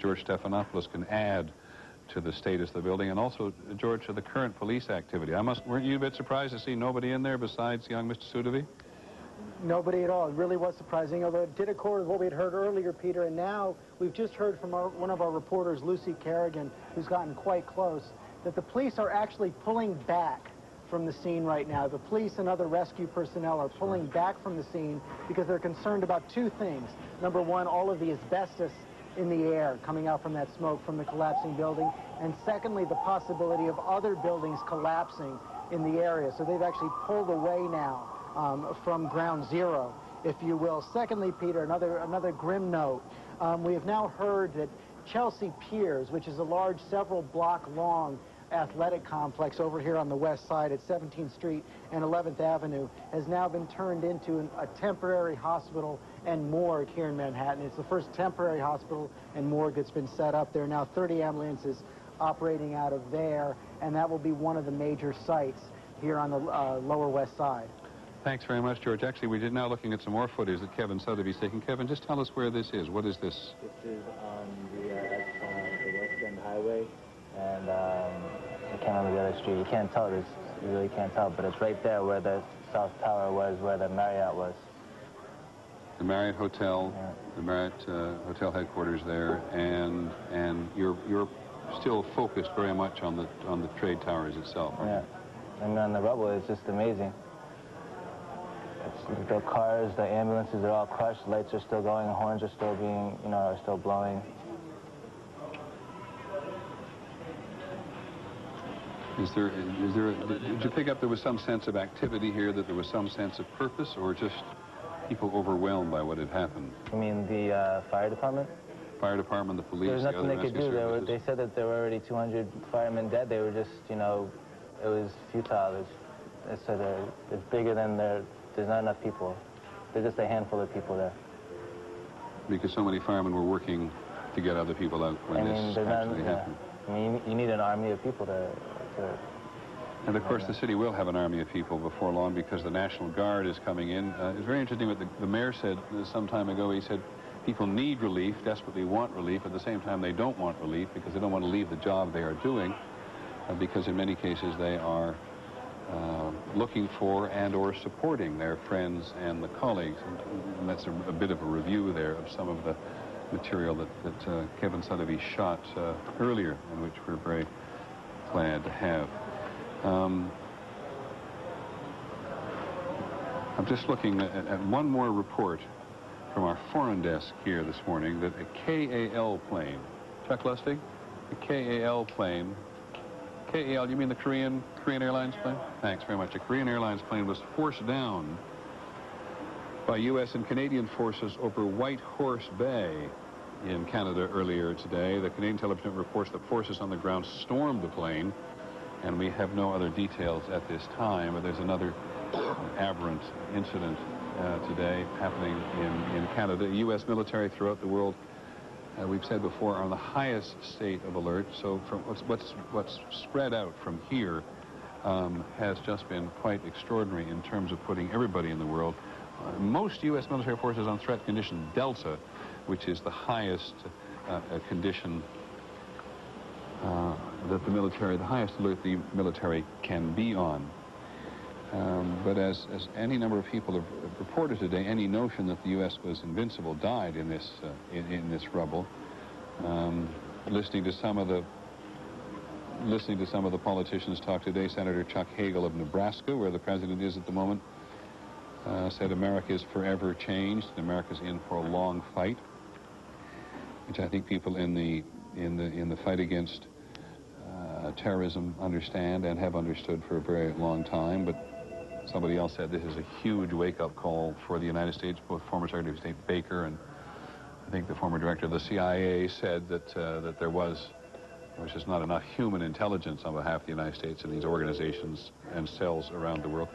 George Stephanopoulos can add to the status of the building, and also, George, to the current police activity. Weren't you a bit surprised to see nobody in there besides young Mr. Sutavee? Nobody at all. It really was surprising, although it did accord with what we had heard earlier, Peter, and now we've just heard from one of our reporters, Lucy Kerrigan, who's gotten quite close, that the police are actually pulling back from the scene right now. The police and other rescue personnel are pulling back from the scene because they're concerned about two things. Number one, all of the asbestos in the air coming out from that smoke from the collapsing building, and secondly, the possibility of other buildings collapsing in the area. So they've actually pulled away now from ground zero, if you will. Secondly, Peter, another grim note. We have now heard that Chelsea Piers, which is a large, several-block-long athletic complex over here on the west side at 17th Street and 11th Avenue, has now been turned into a temporary hospital and morgue here in Manhattan. It's the first temporary hospital and morgue that's been set up. There are now 30 ambulances operating out of there, and that will be one of the major sites here on the Lower West Side. Thanks very much, George. Actually, we're now looking at some more footage that Kevin Sutavee's taking. Kevin, just tell us where this is. What is this? This is on the West End Highway, and I can't remember the other street. You can't tell this. You really can't tell, but it's right there where the South Tower was, where the Marriott was. The Marriott Hotel, yeah. The Marriott Hotel headquarters there, and you're still focused very much on the trade towers itself. Right? Yeah, and on the rubble, it's just amazing. The cars, the ambulances, they're all crushed. Lights are still going. Horns are still being, are still blowing. Did you pick up there was some sense of activity here, that there was some sense of purpose, or just people overwhelmed by what had happened? You mean the fire department? Fire department, the police, There's nothing they could do. They said that there were already 200 firemen dead. They were just, it was futile. They said it's bigger than there's not enough people. There's just a handful of people there. Because so many firemen were working to get other people out when this actually happened. I mean, you need an army of people to and of course, the city will have an army of people before long because the National Guard is coming in. It's very interesting what the mayor said some time ago. He said people need relief, desperately want relief. At the same time, they don't want relief because they don't want to leave the job they are doing because in many cases they are looking for and or supporting their friends and the colleagues. And that's a bit of a review there of some of the material that Kevin Sutavee shot earlier, and which we're very glad to have. I'm just looking at one more report from our foreign desk here this morning that a KAL plane, Chuck Lustig, a KAL plane, KAL, you mean the Korean Airlines plane? Thanks very much. A Korean Airlines plane was forced down by U.S. and Canadian forces over White Horse Bay in Canada earlier today. The Canadian television reports that forces on the ground stormed the plane, and we have no other details at this time, but there's another aberrant incident today happening in Canada. U.S. military throughout the world, we've said before, are on the highest state of alert. So from what's spread out from here has just been quite extraordinary in terms of putting everybody in the world. Most U.S. military forces on threat condition Delta, which is the highest condition that the highest alert the military can be on. But as any number of people have reported today, any notion that the U.S. was invincible died in this rubble. Listening to some of the politicians talk today, Senator Chuck Hagel of Nebraska, where the president is at the moment, said America is forever changed, and America's in for a long fight, which I think people in the fight against terrorism understand and have understood for a very long time. But somebody else said this is a huge wake-up call for the United States. Both former Secretary of State Baker and I think the former director of the CIA said that there was just not enough human intelligence on behalf of the United States in these organizations and cells around the world.